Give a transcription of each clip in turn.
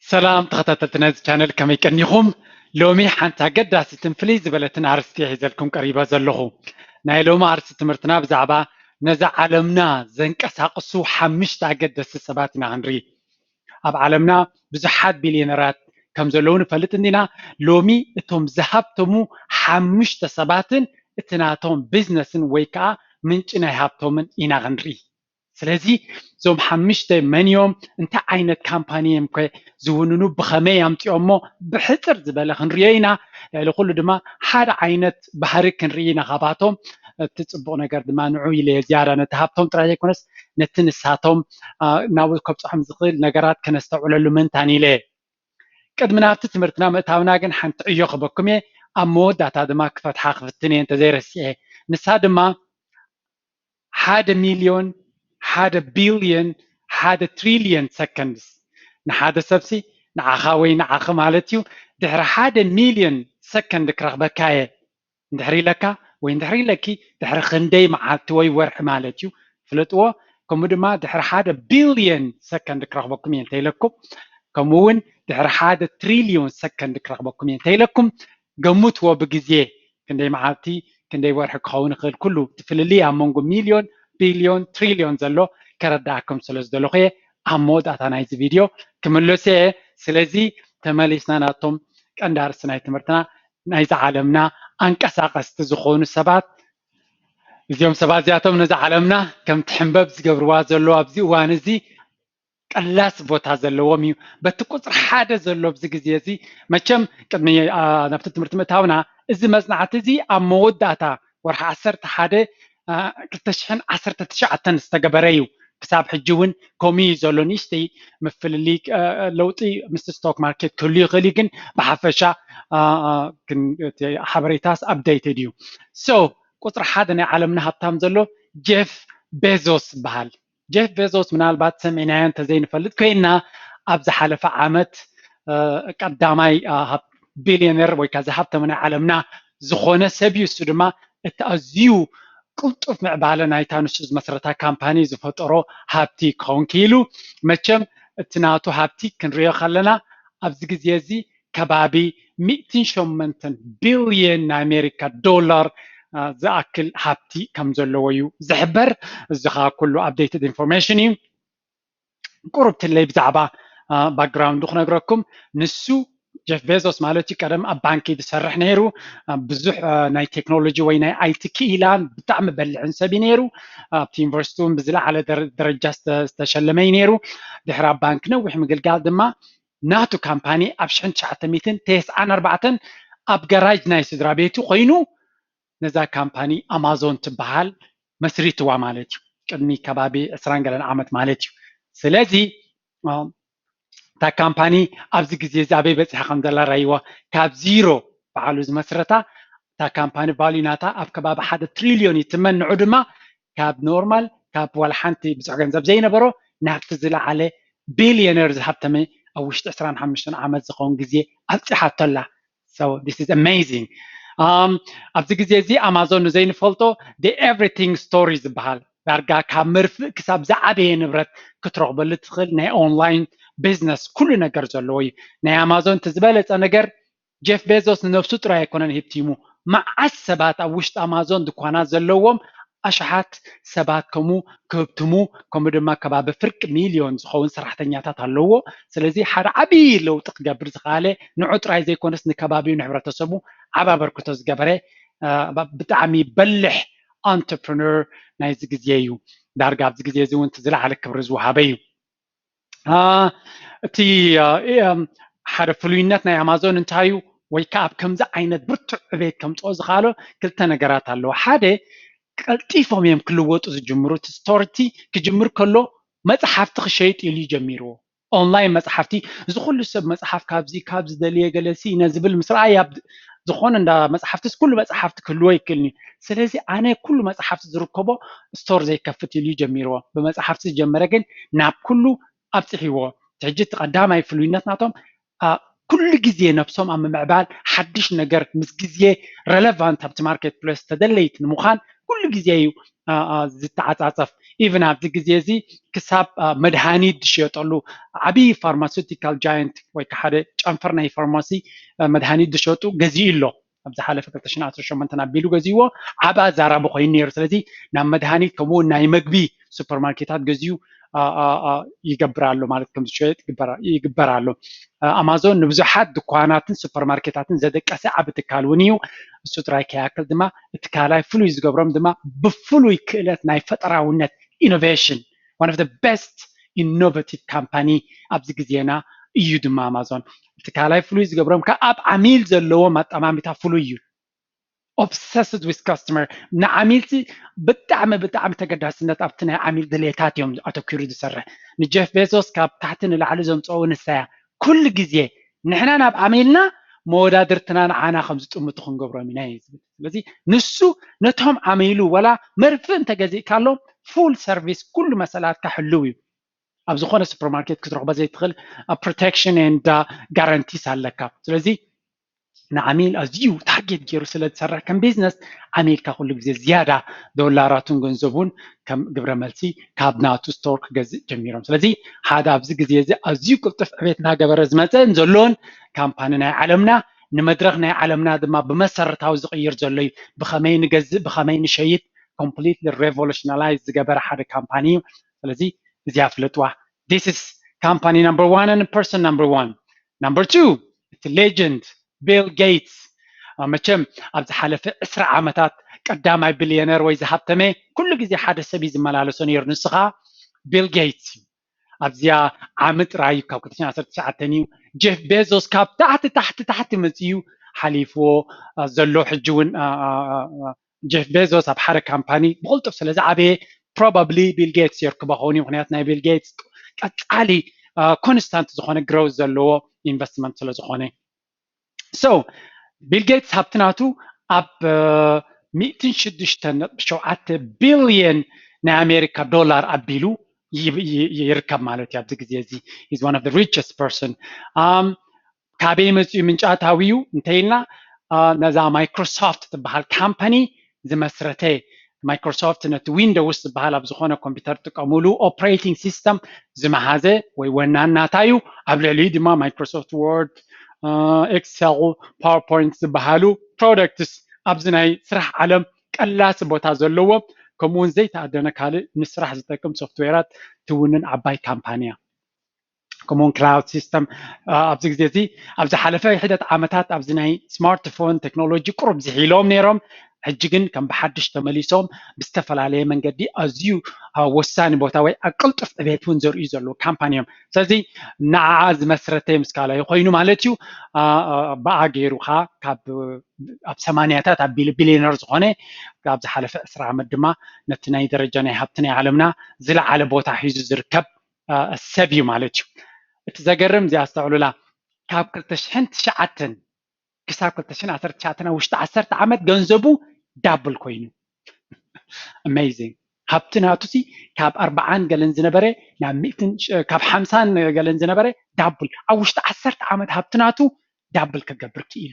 سلام تخططتنا channel كم يكنيهم لومي حنت قد ستنفلي زبلتنا عرستي حيزلكم قريبة زلهم نايلوم عرست تمرتنا بزعبا نزع عالمنا زنك أساقصو حمش تقد السباتنا هنري أب عالمنا بزحات بليونيرات كم زلون فلتننا لومي اتهم زهبتمو حمش تسباتن اتناتهم بزنسن ويكا منجنا هابتومن إنا غنري سلازي زوم حمشته من يوم انت عينت كامباني مكو زونونو بخمي امتيومو بحتر زباله خنرينا لكل دما حد عينت بحرك كنرينا خباتهم تتصبو ነገር ድማ ንዑ ኢለ ዝያዳ ነተሃብቶም ጥራይ ዘይኮነስ ነቲ ንሳቶም ናው ከብፅሖም ዝኽእል ነገራት ከነስተውዕለሉ መንታን ኢለ ቅድሚ ናብቲ ትምህርትና ምእታውና ግን ሓንቲ ዕዮ ክበኩም እየ ኣብ መወዳእታ ድማ ክፈትሓ ክፍትን እየ እንተዘይረሲዐ ንሳ ድማ 1 ሚልዮን 1 ቢልዮን 1 ትሪልዮን ሰከንድስ ንሓደ ሰብሲ ንዓኻ ወይ ንዓኺ ማለት እዩ ድሕሪ 1 ሚልዮን ሰከንድ ክረኽበካ እየ እንድሕሪ ኢለካ ወይ እንድሕሪ ኢለኪ ድሕሪ ክንደይ መዓልቲ ወይ ወርሒ ማለት እዩ ፍለጥዎ ከምኡ ድማ ድሕሪ 1 ቢልዮን ሰከንድ ክረኽበኩም እየ እንተኢለኩም ከምኡ እውን ድሕሪ 1 ትሪልዮን ሰከንድ ክረኽበኩም እየ እንተኢለኩም ገምትዎ ብግዜ ክንደይ መዓልቲ ክንደይ ወርሒ ክኸውን ይኽእል ኩሉ ትፍልልይ ኣብ መንጎ ሚልዮን ቢልዮን ትሪልዮን ዘሎ ከረዳእኩም ስለ ዝደለኹ እየ ኣብ መወዳእታ ናይዚ ቪድዮ ክምለስ እየ ስለዚ ተመሊስና ናቶም ቀንዲ ኣርእስቲ ናይ ትምህርትና ናይዚ ዓለምና አንቀሳቀስቲ ዝኾኑ ሰባት እዚኦም ሰባት እዚኣቶም ነዚ ዓለምና ከምቲ ሕንበብ ዝገብርዋ ዘለዉ ኣብዚ እዋን እዚ ቀላስ ቦታ ዘለዎም እዩ በቲ ቁፅሪ ሓደ ዘሎ ኣብዚ ግዜ እዚ መቸም ቅድሚ ናብቲ ትምህርቲ ምእታውና እዚ መፅናዕቲ እዚ ኣብ መወዳእታ ወርሒ 11 2019 ዝተገበረ እዩ ክሳብ ሕጂ እውን ከምኡ እዩ ዘሎ ንእሽተይ ምፍልሊ ለውጢ ምስ ስቶክ ማርኬት ክህሉ ይኽእል እዩ ግን ብሓፈሻ ሓበሬታስ ኣፕዴትድ እዩ ሶ ቁፅሪ ሓደ ናይ ዓለምና ሃብታም ዘሎ ጄፍ ቤዞስ በሃል ጄፍ ቤዞስ ምናልባት ሰሚዕናዮ እንተዘይንፈልጥ ኮይና ኣብ ዝሓለፈ ዓመት ቀዳማይ ቢልዮነር ወይ ከዓ ዝሃብተም ናይ ዓለምና ዝኾነ ሰብ እዩ እሱ ድማ እቲ ኣዝዩ ቅልጡፍ ምዕባለ ናይታ ንሱ ዝመስረታ ካምፓኒ ዝፈጠሮ ሃብቲ ክኸውን ክኢሉ መቸም እቲ ናቱ ሃብቲ ክንሪኦ ከለና ኣብዚ ግዜ እዚ ከባቢ 108 ቢልዮን ናይ ኣሜሪካ ዶላር ዝኣክል ሃብቲ ከም ዘለዎ እዩ ዝሕበር እዚ ከዓ ኩሉ ኣፕዴትድ ኢንፎርሜሽን እዩ ቁሩብ ትለይ ብዛዕባ ባክግራውንዱ ክነግረኩም ንሱ ጄፍ ቤዞስ ማለት እዩ ቀደም ኣብ ባንኪ ዝሰርሕ ነይሩ ብዙሕ ናይ ቴክኖሎጂ ወይ ናይ አይቲ ክኢላን ብጣዕሚ በልዕን ሰብ ነይሩ ኣብቲ ዩኒቨርሲቲ እውን ብዝለዓለ ደረጃ ዝተሸለመ ነይሩ ድሕሪ ኣብ ባንኪ ነዊሕ ምግልጋል ድማ ናቱ ካምፓኒ ኣብ 1994 ኣብ ጋራጅ ናይ ስድራ ቤቱ ኮይኑ ነዛ ካምፓኒ ኣማዞን ትበሃል መስሪትዋ ማለት እዩ ቅድሚ ከባቢ 20 ገለን ዓመት ማለት እዩ ስለዚ እታ ካምፓኒ ኣብዚ ግዜ እዚ ኣበይ በፂሓ ከም ዘላ ራእይዋ ካብ ዚሮ በዓሉ ዝመስረታ እታ ካምፓኒ ቫልዩ ናታ ኣብ ከባቢ 1 ትሪልዮን ይትመን ንዑ ድማ ካብ ኖርማል ካብ ዋላ ሓንቲ ብዙሕ ገንዘብ ዘይነበሮ ናብቲ ዝለዓለ ቢልዮነር ዝሃብተመ ኣብ ውሽጢ 25 ዓመት ዝኸውን ግዜ ኣብፂሓቶላ so this is amazing ኣብዚ ግዜ እዚ ኣማዞን ንዘይንፈልጦ the everything story ዝበሃል ዳርጋ ካብ መርፍእ ክሳብ ዝዓበየ ንብረት ክትረኽበሉ ትኽእል ናይ ኦንላይን ቢዝነስ ኩሉ ነገር ዘለዎ እዩ ናይ ኣማዞን ዝበለፀ ነገር ጄፍ ቤዞስ ንነፍሱ ጥራይ ኣይኮነን ሂብቲሙ መዓት ሰባት ኣብ ውሽጢ ኣማዞን ድኳናት ዘለዎም ኣሽሓት ሰባት ከምኡ ክህብትሙ ከምኡ ድማ ከባቢ ፍርቂ ሚልዮን ዝኸውን ሰራሕተኛታት ኣለዎ ስለዚ ሓደ ዓብይ ለውጢ ክገብር ዝኽኣለ ንዑ ጥራይ ዘይኮነስ ንከባቢው ንሕብረተሰቡ ዓባ በርክቶ ዝገበረ ብጣዕሚ በልሕ entrepreneur ናይዚ ግዜ እዩ ዳርጋ ኣብዚ ግዜ እዚ እውን ዝለዓለ ክብሪ ዝወሃበ እዩ እቲ ሓደ ፍሉይነት ናይ ኣማዞን እንታይ እዩ ወይ ከዓ ከምዚ ዓይነት ብርቱዕ ዕቤት ከምፅኦ ዝኽኣሎ ክልተ ነገራት ኣለዎ ሓደ ቀልጢፎም እዮም ክልወጡ ዝጅምሩ እቲ ስቶርቲ ክጅምር ከሎ መፅሓፍቲ ክሸይጥ ኢሉ ጀሚርዎ ኦንላይን መፅሓፍቲ እዚ ኩሉ ሰብ መፅሓፍ ካብዚ ደልየ ገለሲ ነዝብል ምስ ረኣይ ዝኾነ እንዳ መፅሓፍቲስ ኩሉ መፅሓፍቲ ክህልዎ ይክእልኒ ስለዚ ኣነ ኩሉ መፅሓፍቲ ዝርከቦ ስቶር ዘይከፍት ኢሉ ጀሚርዎ ብመፅሓፍቲ ዝጀመረ ግን ናብ ኩሉ ኣብፅሒዎ ሕጂ እቲ ቀዳማይ ፍሉይነት ናቶም ኩሉ ግዜ ነብሶም ኣብ ምምዕባል ሓድሽ ነገር ምስ ግዜ ረሌቫንት ኣብቲ ማርኬት ፕሌስ ተደለይቲ ንምዃን ኩሉ ግዜ እዩ ዝተዓፃፀፍ even ኣብዚ ግዜ እዚ ክሳብ መድሃኒት ዝሸጠሉ ዓብይ ፋርማሲውቲካል ጃይንት ወይ ከዓ ሓደ ጨንፈር ናይ ፋርማሲ መድሃኒት ዝሸጡ ገዚኡ ኣሎ ኣብ ዝሓለፈ 2018 ኣቢሉ ገዚዎ ዓባ ዛራቢ ኮይኑ ነይሩ ስለዚ ናብ መድሃኒት ከምኡ ናይ መግቢ ሱፐርማርኬታት ገዚኡ ይገብር ኣሎ ማለት ከም ዝሸጥ ይግበር ኣሎ ኣማዞን ንብዙሓት ድኳናትን ሱፐርማርኬታትን ዘደቀሰ ዓብ ትካል እውን እዩ እሱ ጥራይ ከያክል ድማ እቲ ካልኣይ ፍሉይ ዝገብሮም ድማ ብፍሉይ ክእለት ናይ ፈጠራውነት ኢኖቬሽን one of the best innovative company ኣብዚ ግዜና እዩ ድማ ኣማዞን እቲ ካልኣይ ፍሉይ ዝገብሮም ከዓ ኣብ ዓሚል ዘለዎም ኣጠማምታ ፍሉይ እዩ obsessed with customer ንዓሚል ብጣዕሚ ተገዳስነት ኣብቲ ናይ ዓሚል ድሌታት እዮም ኣተኪሩ ዝሰርሕ ንጀፍ ቤዞስ ካብ ታሕቲ ንላዕሊ ዘምፅኦ ንሳያ ኩሉ ግዜ ንሕና ናብ ዓሚልና መወዳድርትና ንዓና ከም ዝጥምቱ ክንገብሮም ኢና እዩ ዝብል ስለዚ ንሱ ነቶም ዓሚሉ ወላ መርፍእ እንተገዚእካሎ ፉል ሰርቪስ ኩሉ መሰላትካ ሕልው እዩ ኣብ ዝኾነ ሱፐርማርኬት ክትረኽቦ ዘይትኽእል ፕሮቴክሽን ኤንድ ጋራንቲስ ኣለካ ስለዚ ንዓሚል ኣዝዩ ታርጌት ገይሩ ስለ ዝሰርሕ ከም ቢዝነስ ዓሚልካ ኩሉ ግዜ ዝያዳ ዶላራቱን ገንዘቡን ከም ግብረ መልሲ ካብ ናቱ ስቶር ክገዝእ ጀሚሮም ስለዚ ሓደ ኣብዚ ግዜ እዚ ኣዝዩ ቅልጡፍ ዕቤት እናገበረ ዝመፀን ዘሎን ካምፓኒ ናይ ዓለምና ንመድረክ ናይ ዓለምና ድማ ብመሰረታዊ ዝቕይር ዘሎ እዩ ብኸመይ ንገዝእ ብኸመይ ንሸይጥ completely revolutionize ዝገበረ ሓደ ካምፓኒ እዩ ስለዚ እዚኣ ፍለጥዋ this is company number 1 and person number 1 number 2 it's a legend ቢል ጌትስ መቸም ኣብ ዝሓለፈ 20 ዓመታት ቀዳማይ ቢልዮነር ወይ ዝሃብተመ ኩሉ ግዜ ሓደ ሰብ ዝመላለሶ ነይሩ ንስኻ ቢል ጌትስ ኣብዚያ ዓመት ጥራይ ካብ 2019 እዩ ጀፍ ቤዞስ ካብ ታሕቲ መፅዩ ሓሊፍዎ ዘሎ ሕጂ እውን ጀፍ ቤዞስ ኣብ ሓደ ካምፓኒ ብቕልጡፍ ስለ ዝዓበየ probably ቢል ጌትስ ይርክቦ ኸውን እዩ ምክንያቱ ናይ ቢል ጌትስ ቀፃሊ ኮንስታንት ዝኾነ ግሮውዝ ዘለዎ ኢንቨስትመንት ስለ ዝኾነ So, Bill Gates habtnatu ab 106.7 billion na America dollar abilu ይርከብ ማለት ኣብዚ ግዜ እዚ is one of the richest person ካበይ መፅኡ ምንጫታዊው እንተይልና ነዛ ማይክሮሶፍት ትበሃል ካምፓኒ ዝመስረተ ማይክሮሶፍት ነቲ ዊንዶውስ ዝበሃል ኣብ ዝኾነ ኮምፒውተር ጥቀሙሉ ኦፕሬቲንግ ሲስተም ዝመሃዘ ወይ ወናናታዩ ኣብ ልዕሊኡ ድማ ማይክሮሶፍት ወርድ ኤክሰል ፓወርፖይንት ዝበሃሉ ፕሮዳክትስ ኣብዚ ናይ ስራሕ ዓለም ቀላሲ ቦታ ዘለዎ ከምኡውን ዘይተኣደነ ካልእ ንስራሕ ዝጠቅም ሶፍትዌራት ትውንን ዓባይ ካምፓንያ ከምኡውን ክላውድ ሲስተም ኣብዚ ግዜ እዚ ኣብ ዝሓለፈ ሕደት ዓመታት ኣብዚ ናይ ስማርትፎን ቴክኖሎጂ ቁሩብ ዝሒሎም ነይሮም ሕጂ ግን ከም ብሓድሽ ተመሊሶም ብዝተፈላለየ መንገዲ ኣዝዩ ወሳኒ ቦታ ወይ ቅልጡፍ ዕቤት እውን ዘርእዩ ዘለዉ ካምፓኒ እዮም ስለዚ ንዓዓ ዝመስረተ ምስካላዩ ኮይኑ ማለት እዩ በኣ ገይሩካ ካብ ኣብ 80ታት ኣቢሉ ቢልዮነር ዝኾነ ኣብ ዝሓለፈ 20 ዓመት ድማ ነቲ ናይ ደረጃ ናይ ሃብቲ ናይ ዓለምና ዝለዓለ ቦታ ሒዙ ዝርከብ ሰብ እዩ ማለት እዩ እቲ ዘገርም እዚኣ ዝተዕሉላ ካብ 2009 ክሳብ 2019 ውሽጢ 10 ዓመት ገንዘቡ ዳብል ኮይኑ amazing ሃብትናቱሲ ካብ 40 ገለን ዝነበረ ናብ 100 ካብ 50 ገለን ዝነበረ ዳብል ኣብ ውሽጢ 10 ዓመት ሃብትናቱ ዳብል ክገብር ክኢሉ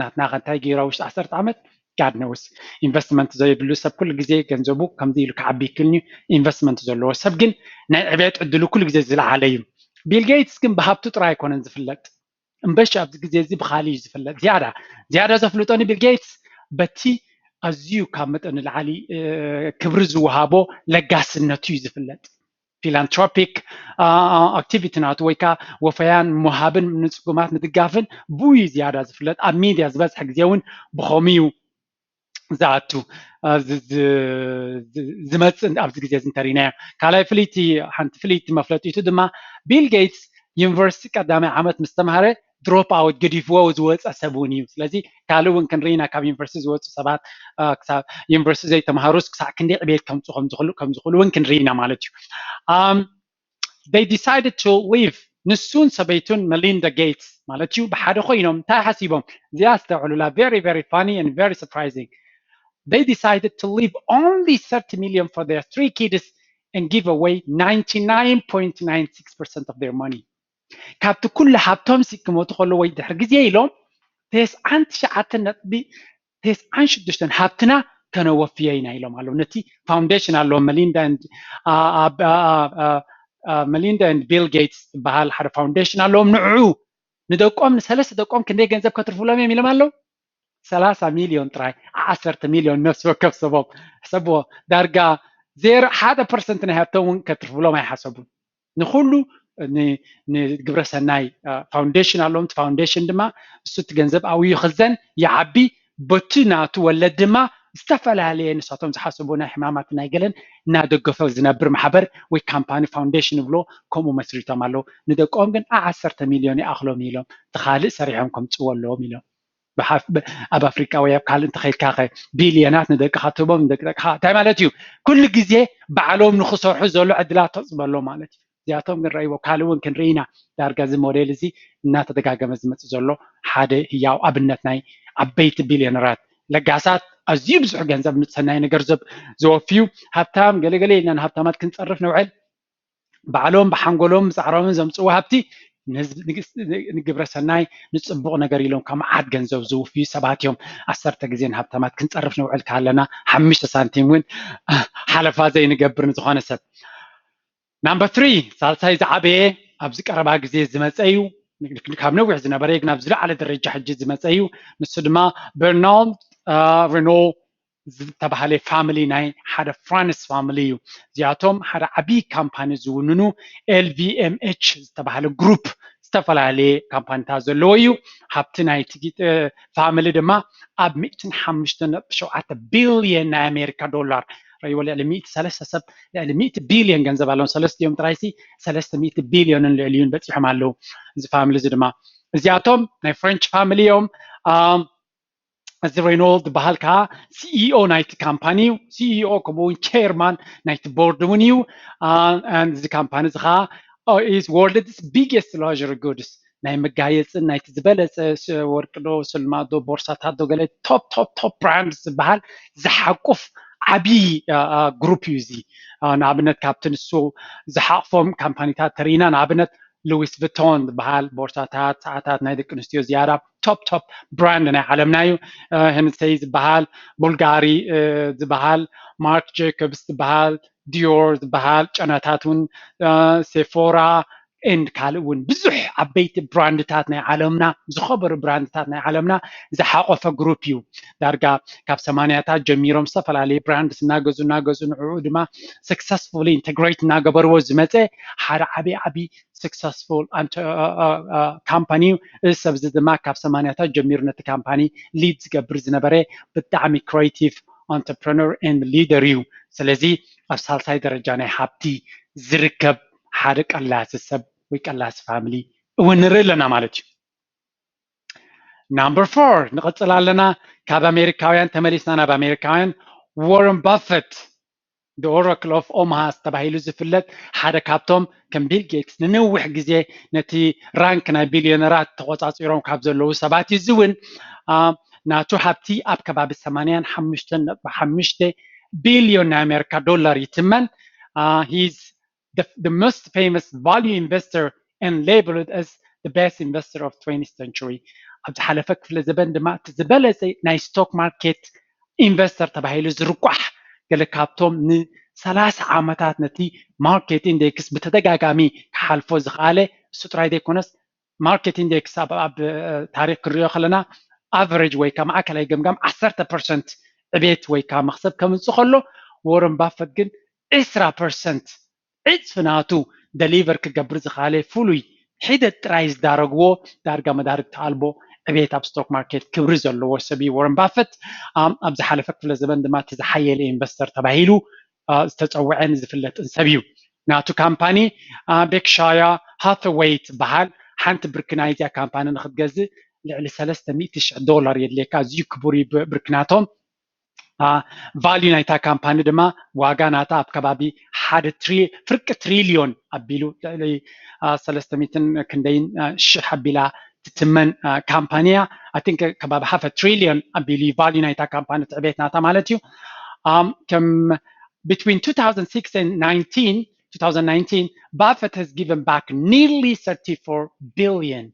ናትና ከንታይ ገይራ ውሽጢ 10 ዓመት God knows ኢንቨስትመንት ዘይብሉ ሰብ ኩሉ ግዜ ገንዘቡ ከምዚ ኢሉ ክዓቢ ይክእልኒ ኢንቨስትመንት ዘለዎ ሰብ ግን ናይ ዕብየት ዕድሉ ኩሉ ግዜ ዝለዓለ እዩ ቢል ጌትስ ግን ብሃብቱ ጥራይ ኣይኮነን ዝፍለጥ እምበሽ ኣብዚ ግዜ እዚ ብኻሊእ ዝፍለጥ ዝያዳ ዘፍልጦኒ ቢል ጌትስ በቲ ኣዝዩ ካብ መጠን ንላዕሊ ክብሪ ዝወሃቦ ለጋስነቱ እዩ ዝፍለጥ ፊላንትሮፒክ ኣክቲቪቲ ናቱ ወይ ከዓ ወፈያን ምሃብን ንፅጉማት ምድጋፍን ብኡዩ ዝያዳ ዝፍለጥ ኣብ ሚድያ ዝበዝሐ ግዜ እውን ብኸምኡ ዝኣቱ ዝመፅእ ኣብዚ ግዜ እዚ እንተሪእናዮ ካልኣይ ፍልይቲ ሓንቲ ፍልይቲ መፍለጢቱ ድማ ቢል ጌትስ ዩኒቨርሲቲ ቀዳማይ ዓመት ምስ ተምሃረ ድሮፕ ኣውት ገዲፍዎ ዝወፀ ሰብ እውን እዩ ስለዚ ካልእ እውን ክንርኢና ካብ ዩኒቨርሲቲ ዝወፁ ሰባት ክሳብ ዩኒቨርሲቲ ዘይተምሃሩስ ክሳብ ክንደይ ዕብየት ከም ዝኽእሉ እውን ክንርኢና ማለት እዩ they decided to leave ንሱን ሰበይቱን መሊንዳ ጌትስ ማለት እዩ ብሓደ ኮይኖም እንታይ ሓሲቦም እዚኣ ዝተውዕሉላ very funny and very surprising they decided to leave only 30 million for their 3 kids and give away 99.96% of their money ካብቲ ኩሉ ሃብቶም ክመቱ ከለዉ ወይ ድሕሪ ግዜ ኢሎም 96 ሃብትና ከነወፍየና ኢሎም ኣለዉ ነቲ ፋውንዴሽን ኣለዎ መሊንዳ ኤንድ ቢል ጌትስ ዝበሃል ሓደ ፋውንዴሽን ኣለዎም ንዕዑ ንደቆም ንሰለስተ ደቆም ክንደይ ገንዘብ ከትርፍሎም እዮም ኢሎም ኣለዉ 30 ሚሊዮን ጥራይ 10 ሚሊዮን ነፍሲ ወከፍ ሰቦም ሕሰብዎ ዳርጋ 1% ናይ ሃብቶም እውን ከትርፍሎም ኣይሓሰቡን ንኩሉ ንግብረ ሰናይ ፋውንዴሽን ኣለዎም እቲ ፋውንዴሽን ድማ እሱ እቲ ገንዘብ ኣብዩ ክዘን ይዓቢ በቲ ናቱ ወለድ ድማ ዝተፈላለየ ንሳቶም ዝሓስቡ ናይ ሕማማት ናይ ገለን እናደገፈ ዝነብር ማሕበር ወይ ካምፓኒ ፋውንዴሽን ብሎ ከምኡ መስሪቶም ኣለዉ ንደቆም ግን 10 ሚሊዮን ይኣኽሎም ኢሎም ተኻልእ ሰሪሖም ከምፅዎ ኣለዎም ኢሎም ኣብ ኣፍሪቃ ወይ ኣብ ካልእ እንተኸይድካ ቢልዮናት ንደቅኻ ትቦም ንደቅካ እንታይ ማለት እዩ ኩሉ ግዜ ባዕሎም ንክሰርሑ ዘሎ ዕድላት ተፅበሎ ማለት እዩ እዚኣቶም ግን ረእይዎ ካልእ እውን ክንርኢ ኢና ዳርጋ እዚ ሞዴል እዚ እናተደጋገመ ዝመፅእ ዘሎ ሓደ ህያው ኣብነት ናይ ዓበይቲ ቢልዮነራት ለጋሳት ኣዝዩ ብዙሕ ገንዘብ ንሰናይ ነገር ዘወፍዩ ሃብታም ገለገለ ኢልና ንሃብታማት ክንፀርፍ ንውዕል ባዕሎም ብሓንጎሎም ብፃዕሮምን ዘምፅዎ ሃብቲ ንግብረ ሰናይ ንፅቡቅ ነገር ኢሎም ካብ መዓት ገንዘብ ዝውፍዩ ሰባት እዮም 10 ግዜ ንሃብታማት ክንፀርፍ ንውዕል ካለና 5 ሳንቲም እውን ሓለፋ ዘይንገብር ንዝኾነ ሰብ ናምበር 3 ሳልሳይ ዝዓበየ ኣብዚ ቀረባ ግዜ ዝመፀ እዩ ካብ ነዊሕ ዝነበረ ግን ኣብ ዝለዓለ ደረጃ ሕጂ ዝመፀ እዩ ንሱ ድማ በርናርድ ሬኖ ዝተባሃለ ፋሚሊ ናይ ሓደ ፍራንስ ፋሚሊ እዩ እዚኣቶም ሓደ ዓብይ ካምፓኒ ዝውንኑ LVMH ዝተባሃለ ግሩፕ ዝተፈላለየ ካምፓኒታት ዘለዎ እዩ ሃብቲ ናይቲ ፋሚሊ ድማ ኣብ 105.7 ቢልዮን ናይ ኣሜሪካ ዶላር ረይዎ ልዕሊ 103 ሰብ ልዕሊ 100 ቢልዮን ገንዘብ ኣለዎም ሰለስተ እዮም ጥራይሲ 300 ቢልዮንን ልዕሊዩን በፂሖም ኣለዉ እዚ ፋሚሊ እዚ ድማ እዚኣቶም ናይ ፍሬንች ፋሚሊ እዮም እዚ ሬኖልድ በሃል ከዓ ሲኢኦ ናይቲ ካምፓኒ እዩ ሲኢኦ ከምኡውን ቼርማን ናይቲ ቦርድ እውን እዩ እዚ ካምፓኒ እዚ ከዓ is world's biggest luxury goods ናይ መጋየፅን ናይቲ ዝበለፀ ወርቅዶ ስልማዶ ቦርሳታት ዶ ገለ ቶፕ ብራንድ ዝበሃል ዝሓቁፍ ዓብይ ግሩፕ እዩ እዚ ንኣብነት ካብቲ ንሱ ዝሓቅፎም ካምፓኒታት ተሪኢና ንኣብነት ሉዊስ ቪቶን ዝበሃል ቦርሳታት ሰዓታት ናይ ደቂ ኣንስትዮ ዝያዳ ቶፕ ብራንድ ናይ ዓለምና እዩ ሄንሰይ ዝበሃል ቡልጋሪ ዝበሃል ማርክ ጄኮብስ ዝበሃል ዲዮር ዝበሃል ጨናታት እውን ሴፎራ ኤንድ ካልእ እውን ብዙሕ ዓበይቲ ብራንድታት ናይ ዓለምና ዝኸበሩ ብራንድታት ናይ ዓለምና ዝሓቆፈ ግሩፕ እዩ ዳርጋ ካብ 80ታት ጀሚሮም ዝተፈላለየ ብራንድስ እናገዙ ንዕኡ ድማ ሰክሰስፉሊ ኢንተግሬት እናገበርዎ ዝመፀ ሓደ ዓብይ successful ካምፓኒ እዚ ሰብ እዚ ድማ ካብ 80ታት ጀሚሩ ነቲ ካምፓኒ ሊድ ዝገብር ዝነበረ ብጣዕሚ ክሬቲቭ entrepreneur and leader እዩ ስለዚ ኣብ ሳልሳይ ደረጃ ናይ ሃብቲ ዝርከብ ሓደ ቀላሲ ሰብ ወይ ቀላሲ ፋሚሊ እውን ንርኢ ኣለና ማለት እዩ ናምበር 4 ንቐፅል ኣለና ካብ ኣሜሪካውያን ተመሊስና ናብ ኣሜሪካውያን ዋረን ባፈት the oracle of omaha ተባሂሉ ዝፍለጥ ሓደ ካብቶም ከም ቢል ጌትስ ንነዊሕ ግዜ ነቲ ራንክ ናይ ቢልዮነራት ተቆፃፂሮም ካብ ዘለዉ ሰባት እዩ እውን ናቱ ሃብቲ ኣብ ከባቢ 85.5 ቢልዮን ናይ ኣሜሪካ ዶላር ይትመን he's the most famous value investor and labeled as the best investor of 20th century ኣብ ዝሓለፈ ክፍለ ዘበን ድማ እቲ ዝበለፀ ናይ ስቶክ ማርኬት ኢንቨስተር ተባሂሉ ዝርቋሕ ገለ ካብቶም ን30 ዓመታት ነቲ ማርኬት ኢንዴክስ ብተደጋጋሚ ክሓልፎ ዝኽኣለ እሱ ጥራይ ዘይኮነስ ማርኬት ኢንዴክስ ኣብ ታሪክ ክንሪኦ ከለና ኣቨሬጅ ወይ ከዓ ማዕከላዊ ገምጋም 10% ዕቤት ወይ ከዓ መክሰብ ከምፅእ ከሎ ወረን ባፈት ግን 20% ዕፅፊ ናቱ ደሊቨር ክገብር ዝኽኣለ ፍሉይ ሒደት ጥራይ ዝዳረግዎ ዳርጋ መዳርግ ተኣልቦ ዕቤት ኣብ ስቶክ ማርኬት ክብሪ ዘለዎ ሰብ እዩ ወረን ባፈት ኣብ ዝሓለፈ ክፍለ ዘበን ድማ እቲ ዝሓየለ ኢንቨስተር ተባሂሉ ዝተፀውዐን ዝፍለጥን ሰብ እዩ ናቱ ካምፓኒ ቤክሻያ ሃthaway ትበሃል ሓንቲ ብርኪ ናይዚኣ ካምፓኒ ንክትገዝእ ልዕሊ $300,000 የድልየካ ኣዝዩ ክቡር ብርክናቶም ቫልዩ ናይታ ካምፓኒ ድማ ዋጋ ናታ ኣብ ከባቢ ፍርቂ ትሪልዮን ኣቢሉ ልዕሊ 300 ክንደይን ሽሕ ኣቢላ ትትመን ካምፓኒያ I think ከባቢ half a trillion ኣቢሉ ቫልዩ ናይታ ካምፓኒ ትዕቤት ናታ ማለት እዩ ከም between 2006 and 2019 Buffett has given back nearly 34 billion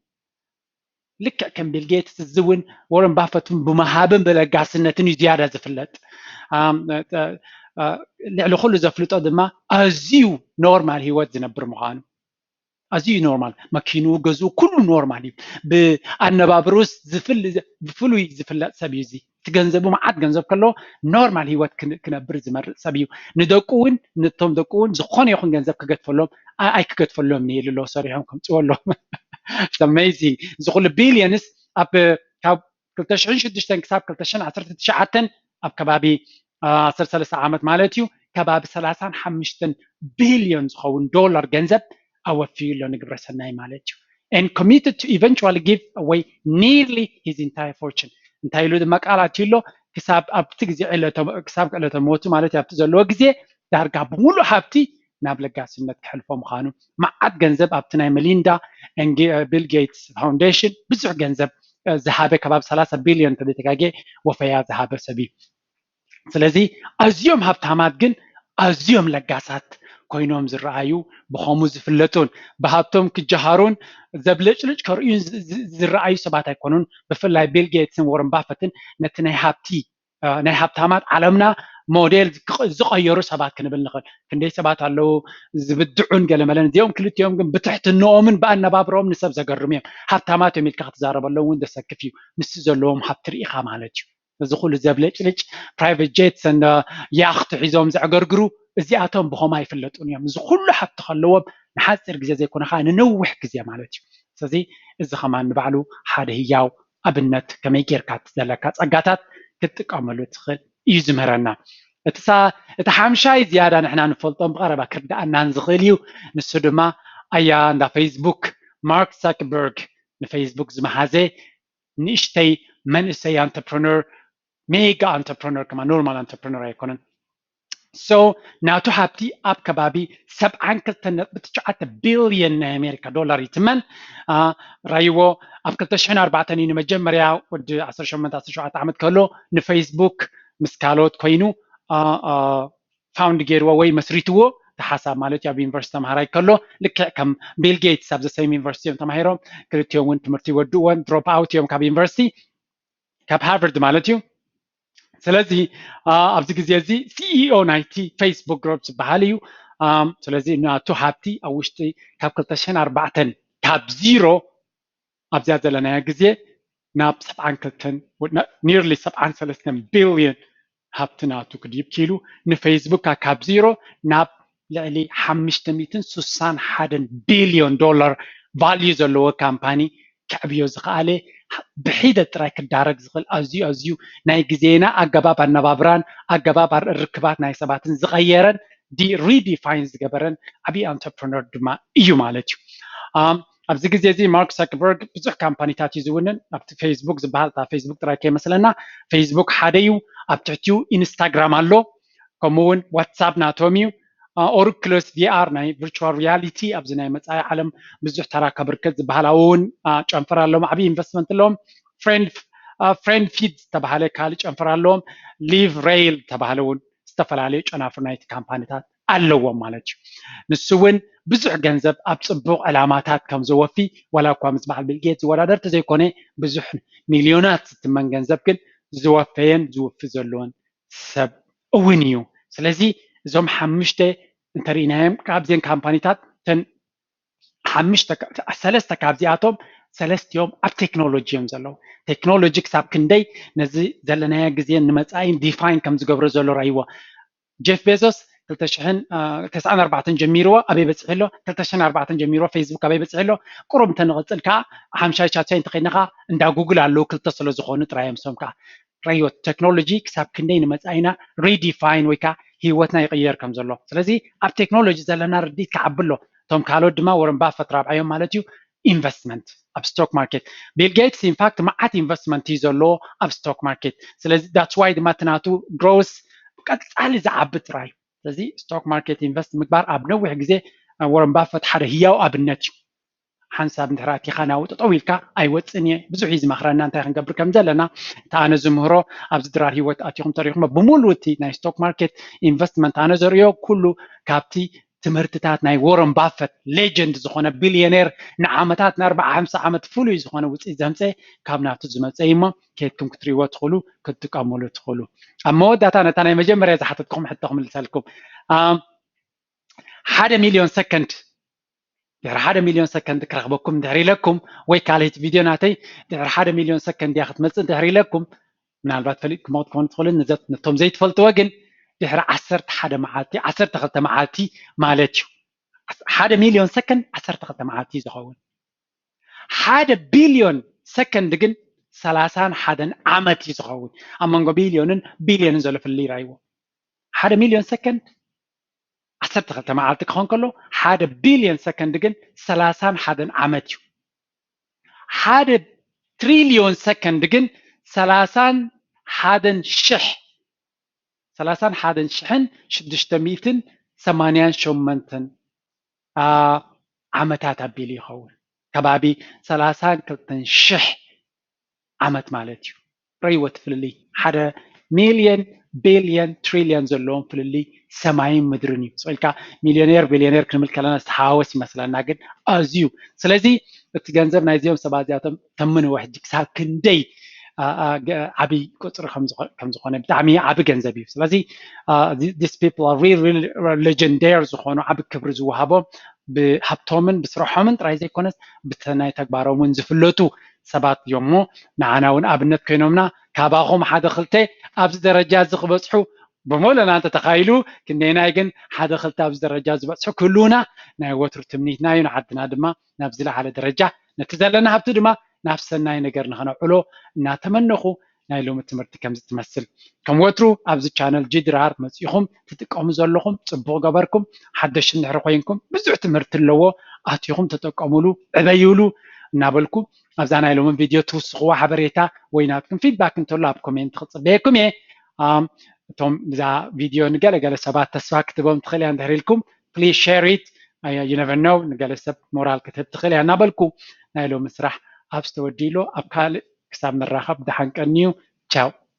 لك كم بيل جيتس الزون وارن بافت بمهابن بلقاسنتن زياده زفلت لعلو كل زفلطو دما ازيو نورمال هيوت زنبر مخانو ازيو نورمال ماكينو غزو كله نورمال بأنبابروس بفلوي زفلت سبيزي تجنزبو معاد جنزب كله نورمال هيوت كنبر زمر سبيو ندقون نتوم دقون زخون يخون جنزب كجتفلهم اي كجتفلهم نيل لو صريحهم كم تقول It's amazing. زغل بيليونس أب كاب كلتشعين شدشتن كساب كلتشن عصرت تشعتن أب كبابي عصر ثلاث عامات مالتيو كباب ثلاثان حمشتن بليون خون دولار جنزب أو فيلو نقبر سناي مالتيو and committed to eventually give away nearly his entire fortune. انتهي له دمك على تيلو كساب أب تجزي على كساب على تموت مالتي أب تزلوا جزء دارجع بمولو حبتي نابلغاس إنك حلفهم خانو مع عد جنزب أبتناي مليندا بيل جيتس فاونديشن بزح جنزب ذهابه كباب 3 بليون تدتكاجي وفيا ذهابه سبي سلازي أزيوم هبتامات جن أزيوم لقاسات ኮይኖም ዝረአዩ ብኸሙ ዝፍለጡን ብሃብቶም ክጀሃሩን ዘብለጭልጭ ከርእዩን ዝረአዩ ሰባት ኣይኮኑን ብፍላይ ቢል ጌትስን ወረን ባፈትን ነቲ ናይ ሃብታማት ዓለምና ሞዴል ዝቀየሩ ሰባት ክንብል ንኽእል ክንደይ ሰባት ኣለው ዝብድዑን ገለመለን እዚኦም ክልቲኦም ግን ብትሕትንኦምን ብኣነባብሮኦም ንሰብ ዘገርሙ እዮም ሃብታማት እዮም ኢልካ ክትዛረበሎም እውን ዘሰክፍ እዩ ንስ ዘለዎም ሃብቲ ርኢኻ ማለት እዩ እዚ ኩሉ ዘብለጭልጭ ፕራይቬት ጄትስን ያኽቲ ሒዞም ዘዕገርግሩ እዚኣቶም ብኸማ ይፍለጡን እዮም እዚ ኩሉ ሓብቲ ከለዎም ንሓፂር ግዜ ዘይኮነ ከዓ ንነዊሕ ግዜ ማለት እዩ ስለዚ እዚ ከማ ንባዕሉ ሓደ ህያው ኣብነት ከመይ ጌርካ ዘለካ ፀጋታት ክትጥቀመሉ ትኽእል እዩ ዝምህረና እቲ ሓምሻይ ዝያዳ ንሕና ንፈልጦም ብቐረባ ክርዳኣና ዝኽእል እዩ ንሱ ድማ ኣያ እንዳ ፌስቡክ ማርክ ዛከርበርግ ንፌስቡክ ዝመሃዘ ንእሽተይ መንእሰይ አንተርፕረነር ሜጋ አንተርፕረነር ከማ ኖርማል አንተርፕረነር ኣይኮነን So ናቱ ሃብቲ ኣብ ከባቢ 72.9 ቢልዮን ናይ ኣሜሪካ ዶላር ይትመን ራይዎ ኣብ 2004 እዩ ንመጀመርያ ወዲ 18 ዓመት ከሎ ንፌስቡክ ምስ ካልኦት ኮይኑ ፋውንድ ገይርዎ ወይ መስሪትዎ ተሓሳብ ማለት ኣብ ዩኒቨርሲቲ ተምሃራይ ከሎ ልክዕ ከም ቢል ጌትስ ኣብ ዘሰም ዩኒቨርሲቲ እዮም ተማሂሮም ክልቲኦም እውን ትምህርቲ ይወድእዎን ድሮፕ ኣውት እዮም ካብ ዩኒቨርሲቲ ካብ ሃርቨርድ ማለት እዩ ስለዚ ኣብዚ ግዜ እዚ ሲኢኦ ናይቲ ፌስቡክ ግሩፕ ዝበሃል እዩ ስለዚ ናቱ ሃብቲ ኣብ ውሽጢ ካብ 2004 ካብ ዚሮ ኣብዚያ ዘለናዮ ግዜ ናብ 72 ኒርሊ 73 ቢልዮን ሃብቲ ናቱ ክድይብ ኪሉ ንፌስቡክ ካብ ዚሮ ናብ ልዕሊ 561 ቢልዮን ዶላር ቫልዩ ዘለዎ ካምፓኒ ከዕብዮ ዝኽኣለ ብሒደት ጥራይ ክዳረግ ዝኽእል ኣዝዩ ናይ ግዜና ኣገባብ ኣነባብራን ኣገባብ ርክባት ናይ ሰባትን ዝቐየረን ሪዲፋይን ዝገበረን ዓብዪ አንተርፕረነር ድማ እዩ ማለት እዩ ኣብዚ ግዜ እዚ ማርክ ዛከርበርግ ብዙሕ ካምፓኒታት እዩ ዝውንን ኣብቲ ፌስቡክ ዝበሃል እታ ፌስቡክ ጥራይ ከይመስለና ፌስቡክ ሓደ እዩ ኣብ ትሕቲኡ ኢንስታግራም ኣሎ ከምኡውን ዋትሳፕ ናቶም እዩ ኦርክለስ ቪአር ናይ ቨርቹዋል ሪያሊቲ ኣብዚ ናይ መፃኢ ዓለም ብዙሕ ተራ ከብርክት ዝበሃል እውን ጨንፈር ኣለዎም ዓብዪ ኢንቨስትመንት ኣለዎም ፍሬንድ ፊድ ዝተባሃለ ካልእ ጨንፈር ኣለዎም ሊቭ ሬይል ዝተባሃለ እውን ዝተፈላለዩ ጨናፍር ናይቲ ካምፓኒታት ኣለዎም ማለት እዩ ንሱ እውን ብዙሕ ገንዘብ ኣብ ፅቡቅ ዕላማታት ከም ዘወፊ ዋላ እኳ ምስ በዓል ቢል ጌትስ ዝወዳደር ተዘይኮነ ብዙሕ ሚልዮናት ዝትመን ገንዘብ ግን ዝወፈየን ዝውፊ ዘለዎን ሰብ እውን እዩ ስለዚ እዞም ሓሙሽተ እንተሪእናዮም ካብዚአን ካምፓኒታት ተን ሰለስተ ካብዚኣቶም ሰለስቲኦም ኣብ ቴክኖሎጂ እዮም ዘለዉ ቴክኖሎጂ ክሳብ ክንደይ ነዚ ዘለናዮ ግዜ ንመፃኢ ዲፋይን ከም ዝገብሮ ዘሎ ራይዎ ጄፍ ቤዞስ 2094 ጀሚርዎ ኣበይ በፂሕ ኣሎ 2004 ጀሚርዎ ፌስቡክ ኣበይ በፂሕ ኣሎ ቁሩብ እንተንቕፅል ከዓ 50 እንተኸይድና ከዓ እንዳ ጉግል ኣለዉ ክልተ ስለ ዝኾኑ ጥራዮም ሶም ከዓ ራይዎ ቴክኖሎጂ ክሳብ ክንደይ ንመፃኢና ሪዲፋይን ወይ ከዓ ሂወትና ይቅየር ከም ዘሎ ስለዚ ኣብ ቴክኖሎጂ ዘለና ርዲት ክዓብሎ እቶም ካልኦት ድማ ወረን ባፈት ራብዓዮም ማለት እዩ ኢንቨስትመንት ኣብ ስቶክ ማርኬት ቢል ጌትስ ኢንፋክት መዓት ኢንቨስትመንት እዩ ዘለዎ ኣብ ስቶክ ማርኬት ስለዚ ዳትስ ዋይ ድማ ትናቱ ግሮውስ ቀፃሊ ዝዓቢ ጥራይ ስለዚ ስቶክ ማርኬት ኢንቨስት ምግባር ኣብ ነዊሕ ግዜ ወረን ባፈት ሓደ ህያው ኣብነት እዩ ሓንሳብ እንድሕር ኣቲኻ ናብኡ ጠጠው ኢልካ ኣይወፅን እየ ብዙሕ እዩ ዝመኽረና እንታይ ክንገብር ከም ዘለና እቲ ኣነ ዝምህሮ ኣብዚ ድራር ሂወት ኣቲኹም ተሪኹም ብምሉእ እቲ ናይ ስቶክ ማርኬት ኢንቨስትመንት ኣነ ዘርእዮ ኩሉ ካብቲ ትምህርትታት ናይ ወረን ባፈት ሌጀንድ ዝኾነ ቢልዮነር ንዓመታት ን40-50 ዓመት ፍሉይ ዝኾነ ውፅኢት ዘምፀ ካብ ናቱ ዝመፀ እሞ ከድኩም ክትሪእዎ ትኽእሉ ክትጥቀምሉ ትኽእሉ ኣብ መወዳእታ ነታ ናይ መጀመርያ ዝሓተትኩም ሕቶ ክምልሰልኩም 1 ሚልዮን ሰከንድ ድሕሪ 1 ሚልዮን ሰከንድ ክረኽበኩም እንድሕር ኢለኩም ወይ ካልኦት ቪድዮ ናተይ ድሕሪ 1 ሚልዮን ሰከንድ እያ ክትመፅእ እንድሕር ኢለኩም ምናልባት ፈሊጥኩምዎ ክትኮኑ ትኽእሉ ነቶም ዘይትፈልጥዎ ግን ድሕሪ 11 መዓልቲ 12 መዓልቲ ማለት እዩ 1 ሚልዮን ሰከንድ 12 መዓልቲ ዝኸውን 1 ቢልዮን ሰከንድ ግን 31 ዓመት እዩ ዝኸውን ኣብ መንጎ ቢልዮንን ቢልዮንን ዘሎ ፍልይ ይራይዎ 1 ሚልዮን ሰከንድ 12 መዓልቲ ክኾን ከሎ 1 ቢልዮን ሰከንድ ግን 31 ዓመት እዩ 1 ትሪልዮን ሰከንድ ግን 31,688 ዓመታት ኣቢሉ ይኸውን ከባቢ 32,000 ዓመት ማለት እዩ ረይዎ እቲ ፍልልይ 1 ሚልዮን ቢልዮን ትሪልዮን ዘለዎም ፍልልይ ሰማይን ምድርን እዩ ስኢልካ ሚልዮኔር ቢልዮኔር ክንብል ከለና ዝተሓዋወስ ይመስለና ግን ኣዝዩ ስለዚ እቲ ገንዘብ ናይ እዚኦም ሰባት እዚኣቶም ተምንዎ ሕጂ ክሳብ ክንደይ ዓብይ ቁፅሪ ከም ዝኾነ ብጣዕሚ ዓብይ ገንዘብ እዩ ስለዚ these people are really legendary ዝኾኑ ዓብይ ክብሪ ዝወሃቦም ብሃብቶምን ብስርሖምን ጥራይ ዘይኮነስ ብናይ ተግባሮምን ዝፍለጡ ሰባት እዮም ሞ ንዓና እውን ኣብነት ኮይኖምና ካባኹም ሓደ ክልተ ኣብዚ ደረጃ ዝክበፅሑ ብሞለና እንተ ተኻኢሉ ክንደይናይ ግን ሓደ ክልተ ኣብዚ ደረጃ ዝበፅሑ ክህልውና ናይ ወትሩ ትምኒትና እዩ ንዓድና ድማ ናብ ዝለዓለ ደረጃ ነቲ ዘለና ሃብቲ ድማ ናብ ሰናይ ነገር ንኸነውዕሎ እናተመነኹ ናይ ሎሚ ትምህርቲ ከም ዝትመስል ከም ወትሩ ኣብዚ ቻነል ጂድራር መፂኹም ትጥቀሙ ዘለኹም ፅቡቅ ገበርኩም ሓደሽ እንድሕር ኮይንኩም ብዙሕ ትምህርቲ ኣለዎ ኣትይኹም ተጠቀሙሉ ዕበይሉ እናበልኩ ኣብዛ ናይ ሎሚ ቪድዮ ትውስኽዋ ሓበሬታ ወይ ናትኩም ፊድባክ እንተሎ ኣብ ኮሜንት ክፅበየኩም እየ እቶም ብዛ ቪድዮ ንገለገለ ሰባት ተስፋ ክትቦም ትኽእል እያ እንድሕር ኢልኩም ፕሊዝ ሼር ኢት you never know ንገለ ሰብ ሞራል ክትህብ ትኽእል እያ እናበልኩ ናይ ሎሚ ስራሕ ኣብ ዝተወዲሉ ኣብ ካልእ ክሳብ መራኸብ ድሓን ቀኒዩ ቻው